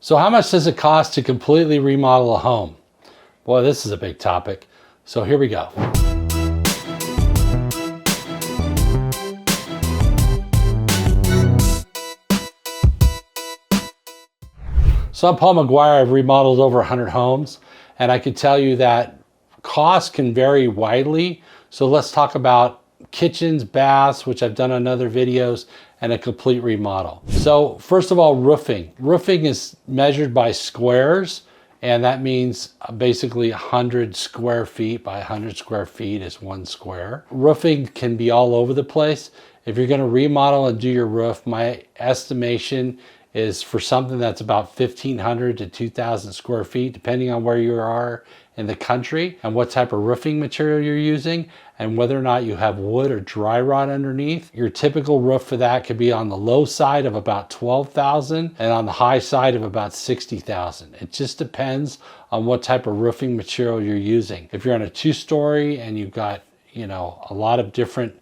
So how much does it cost to completely remodel a home? Boy, this is a big topic. So here we go. So I'm Paul Maguire. I've remodeled over 100 homes, and I can tell you that costs can vary widely. So let's talk about kitchens, baths, which I've done on other videos, and a complete remodel. So first of all, roofing. Roofing is measured by squares, and that means basically 100 square feet by 100 square feet is 1 square. Roofing can be all over the place. If you're going to remodel and do your roof, my estimation is for something that's about 1,500 to 2,000 square feet, depending on where you are in the country and what type of roofing material you're using and whether or not you have wood or dry rot underneath. Your typical roof for that could be on the low side of about 12,000 and on the high side of about 60,000. It just depends on what type of roofing material you're using. If you're on a 2-story and you've got, a lot of different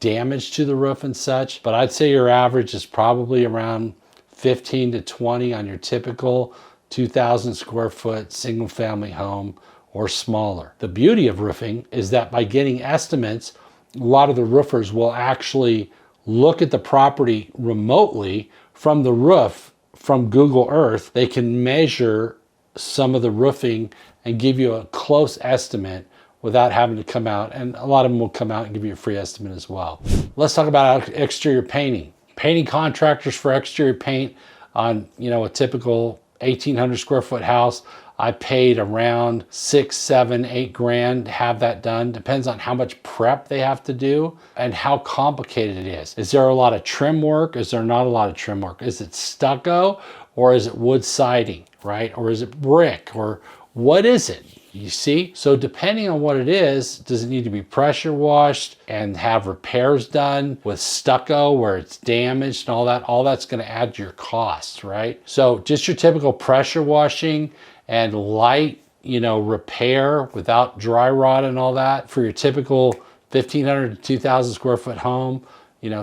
damage to the roof and such, but I'd say your average is probably around 15 to 20 on your typical 2,000 square foot single family home or smaller. The beauty of roofing is that by getting estimates, a lot of the roofers will actually look at the property remotely from the roof from Google Earth. They can measure some of the roofing and give you a close estimate without having to come out. And a lot of them will come out and give you a free estimate as well. Let's talk about exterior painting. Painting contractors for exterior paint on, a typical 1,800 square foot house, I paid around 6, 7, 8 grand to have that done. Depends on how much prep they have to do and how complicated it is. Is there a lot of trim work? Is there not a lot of trim work? Is it stucco or is it wood siding, right? Or is it brick or what is it? You see? So depending on what it is, does it need to be pressure washed and have repairs done with stucco where it's damaged and all that? All that's going to add to your costs, right? So just your typical pressure washing and light, repair without dry rot and all that for your typical 1,500 to 2,000 square foot home,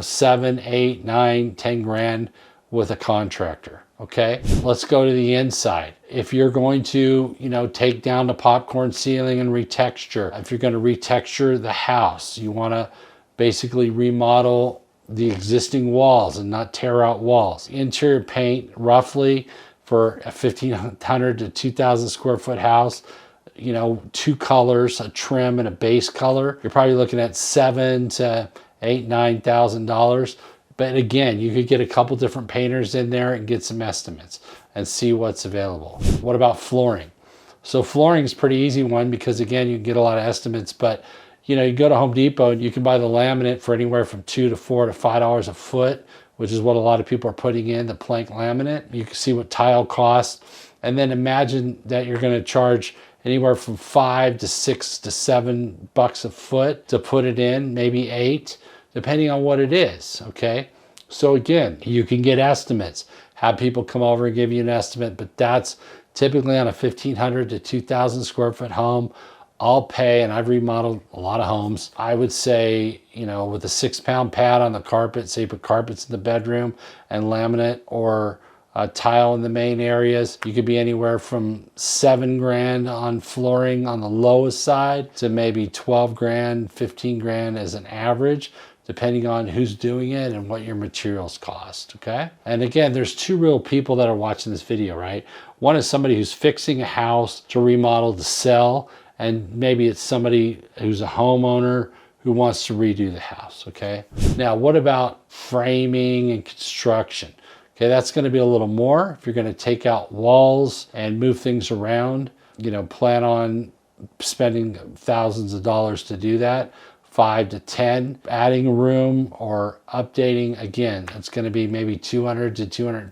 7, 8, 9, 10 grand with a contractor. Okay, let's go to the inside. If you're going to, take down the popcorn ceiling and retexture, if you're going to retexture the house, you want to basically remodel the existing walls and not tear out walls. Interior paint, roughly for a 1,500 to 2,000 square foot house, 2 colors, a trim and a base color. You're probably looking at $7,000 to $8,000, $9,000. But again, you could get a couple different painters in there and get some estimates and see what's available. What about flooring? So flooring is a pretty easy one because again, you can get a lot of estimates, but you go to Home Depot and you can buy the laminate for anywhere from $2 to $4 to $5 a foot, which is what a lot of people are putting in, the plank laminate. You can see what tile costs. And then imagine that you're going to charge anywhere from $5 to $6 to $7 a foot to put it in, maybe $8. Depending on what it is, okay? So again, you can get estimates, have people come over and give you an estimate, but that's typically on a 1,500 to 2,000 square foot home. I'll pay, and I've remodeled a lot of homes. I would say, with a 6-pound pad on the carpet, say you put carpets in the bedroom and laminate or a tile in the main areas, you could be anywhere from 7 grand on flooring on the lowest side to maybe 12 grand, 15 grand as an average, depending on who's doing it and what your materials cost, okay? And again, there's 2 real people that are watching this video, right? One is somebody who's fixing a house to remodel to sell, and maybe it's somebody who's a homeowner who wants to redo the house, okay? Now, what about framing and construction? Okay, that's gonna be a little more. If you're gonna take out walls and move things around, plan on spending thousands of dollars to do that. 5 to 10. Adding a room or updating, again, it's going to be maybe $200 to $250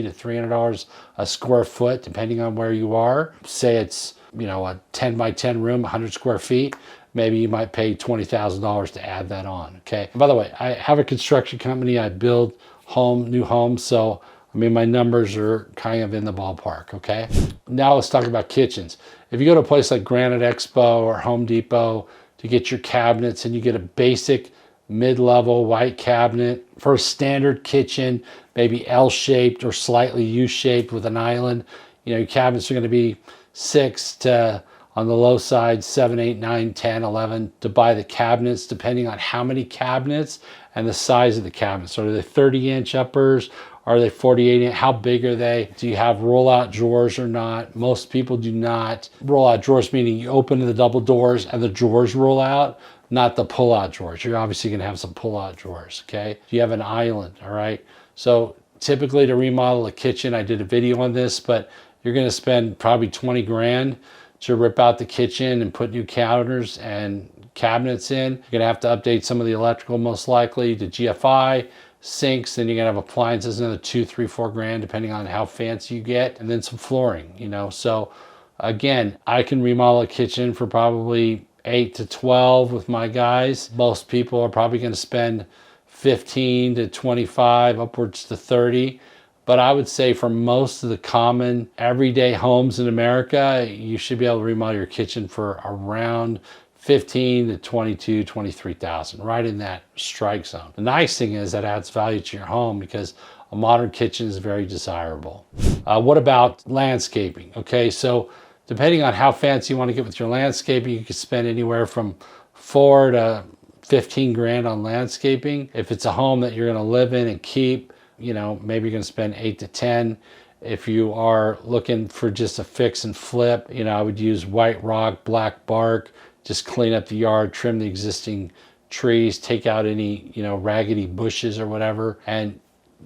to $300 a square foot, depending on where you are. Say it's, a 10 by 10 room, 100 square feet. Maybe you might pay $20,000 to add that on, okay? And by the way, I have a construction company. I build new homes, so my numbers are kind of in the ballpark, okay? Now let's talk about kitchens. If you go to a place like Granite Expo or Home Depot to get your cabinets and you get a basic mid-level white cabinet. For a standard kitchen, maybe L-shaped or slightly U-shaped with an island, your cabinets are going to be 6 to, on the low side, 7, 8, 9, 10, 11 to buy the cabinets, depending on how many cabinets and the size of the cabinets. Are they 30-inch uppers? Are they 48-inch? How big are they? Do you have roll-out drawers or not? Most people do not. Roll-out drawers meaning you open the double doors and the drawers roll out, not the pull-out drawers. You're obviously going to have some pull-out drawers, okay? You have an island, all right? So typically to remodel a kitchen, I did a video on this, but you're going to spend probably 20 grand to rip out the kitchen and put new counters and cabinets in. You're going to have to update some of the electrical, most likely to GFI, sinks, then you're going to have appliances, another 2, 3, 4 grand, depending on how fancy you get, and then some flooring, So again, I can remodel a kitchen for probably 8 to 12 with my guys. Most people are probably going to spend 15 to 25, upwards to 30. But I would say for most of the common everyday homes in America, you should be able to remodel your kitchen for around 15 to 22, 23,000, right in that strike zone. The nice thing is that adds value to your home because a modern kitchen is very desirable. What about landscaping? Okay, so depending on how fancy you want to get with your landscaping, you could spend anywhere from 4 to 15 grand on landscaping. If it's a home that you're going to live in and keep, maybe you're going to spend 8 to 10. If you are looking for just a fix and flip, I would use white rock, black bark, just clean up the yard, trim the existing trees, take out any, raggedy bushes or whatever, and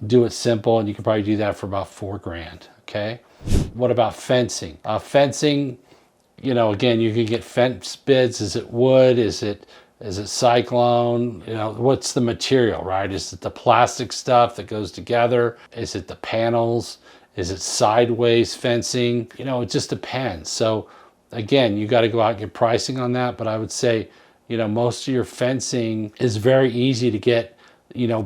do it simple. And you can probably do that for about 4 grand. Okay. What about fencing? Fencing, again, you can get fence bids. Is it wood? Is it cyclone? What's the material, right? Is it the plastic stuff that goes together? Is it the panels? Is it sideways fencing? It just depends. So again, you got to go out and get pricing on that. But I would say, most of your fencing is very easy to get,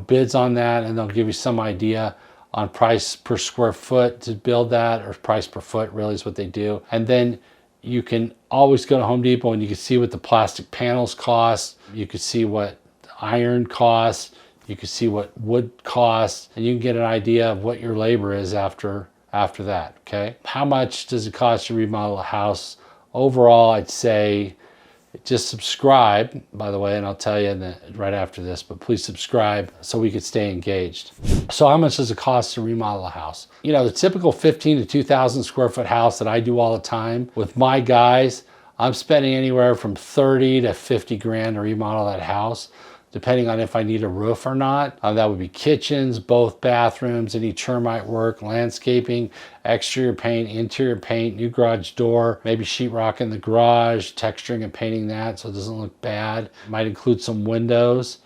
bids on that, and they'll give you some idea on price per square foot to build that, or price per foot really is what they do. And then you can always go to Home Depot and you can see what the plastic panels cost. You can see what iron costs. You can see what wood costs, and you can get an idea of what your labor is after that, okay? How much does it cost to remodel a house? Overall, I'd say just subscribe, by the way, and I'll tell you right after this, but please subscribe so we could stay engaged. So how much does it cost to remodel a house? The typical 15 to 2,000 square foot house that I do all the time with my guys, I'm spending anywhere from 30 to 50 grand to remodel that house, depending on if I need a roof or not. That would be kitchens, both bathrooms, any termite work, landscaping, exterior paint, interior paint, new garage door, maybe sheetrock in the garage, texturing and painting that so it doesn't look bad. Might include some windows.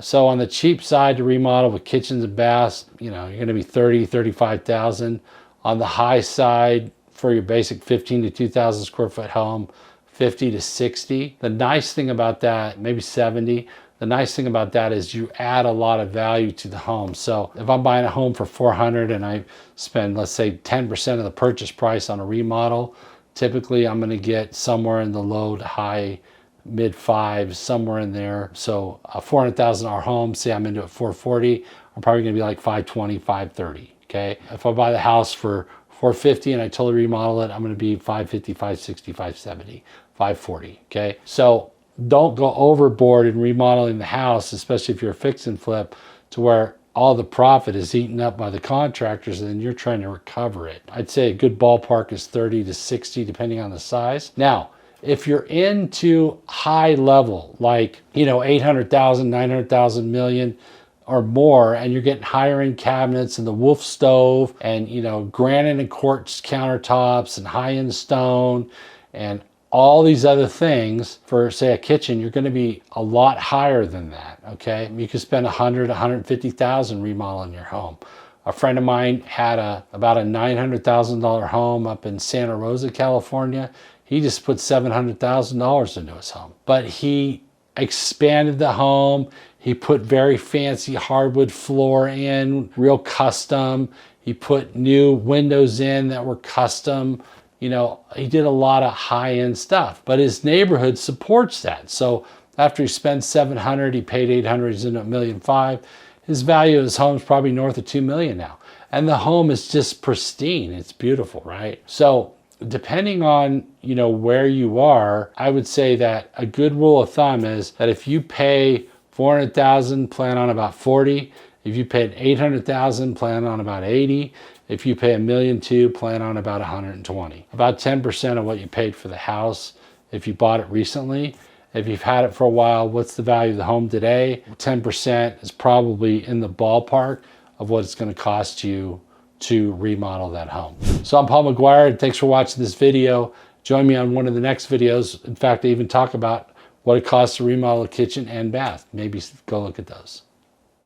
So on the cheap side to remodel with kitchens and baths, you're going to be 30, 35,000. On the high side for your basic 15 to 2,000 square foot home, 50 to 60. The nice thing about that, maybe 70. The nice thing about that is you add a lot of value to the home. So if I'm buying a home for 400 and I spend, let's say, 10% of the purchase price on a remodel, typically I'm going to get somewhere in the low to high mid fives, somewhere in there. So a $400,000 home, say I'm into it 440, I'm probably going to be like 520, 530. Okay. If I buy the house for 450 and I totally remodel it, I'm going to be 550, 560, 570, 540. Okay. So don't go overboard in remodeling the house, especially if you're a fix and flip, to where all the profit is eaten up by the contractors and then you're trying to recover it. I'd say a good ballpark is 30 to 60, depending on the size. Now, if you're into high level, like, 800,000, 900,000, million or more, and you're getting higher end cabinets and the Wolf stove and, granite and quartz countertops and high end stone and all these other things for, say, a kitchen, you're going to be a lot higher than that, okay? You could spend 100, 150,000 remodeling your home. A friend of mine had about a $900,000 home up in Santa Rosa, California. He just put $700,000 into his home. But he expanded the home. He put very fancy hardwood floor in, real custom. He put new windows in that were custom. He did a lot of high-end stuff, but his neighborhood supports that. So After he spends 700, he paid 800, he's in $1.5 million. His value of his home is probably north of $2 million now. And the home is just pristine. It's beautiful, right? So depending on, where you are, I would say that a good rule of thumb is that if you pay 400,000, plan on about 40. If you paid 800,000, plan on about 80. If you pay $1.2 million, plan on about 120. About 10% of what you paid for the house if you bought it recently. If you've had it for a while, what's the value of the home today? 10% is probably in the ballpark of what it's going to cost you to remodel that home. So I'm Paul Maguire, and thanks for watching this video. Join me on one of the next videos. In fact, I even talk about what it costs to remodel a kitchen and bath. Maybe go look at those.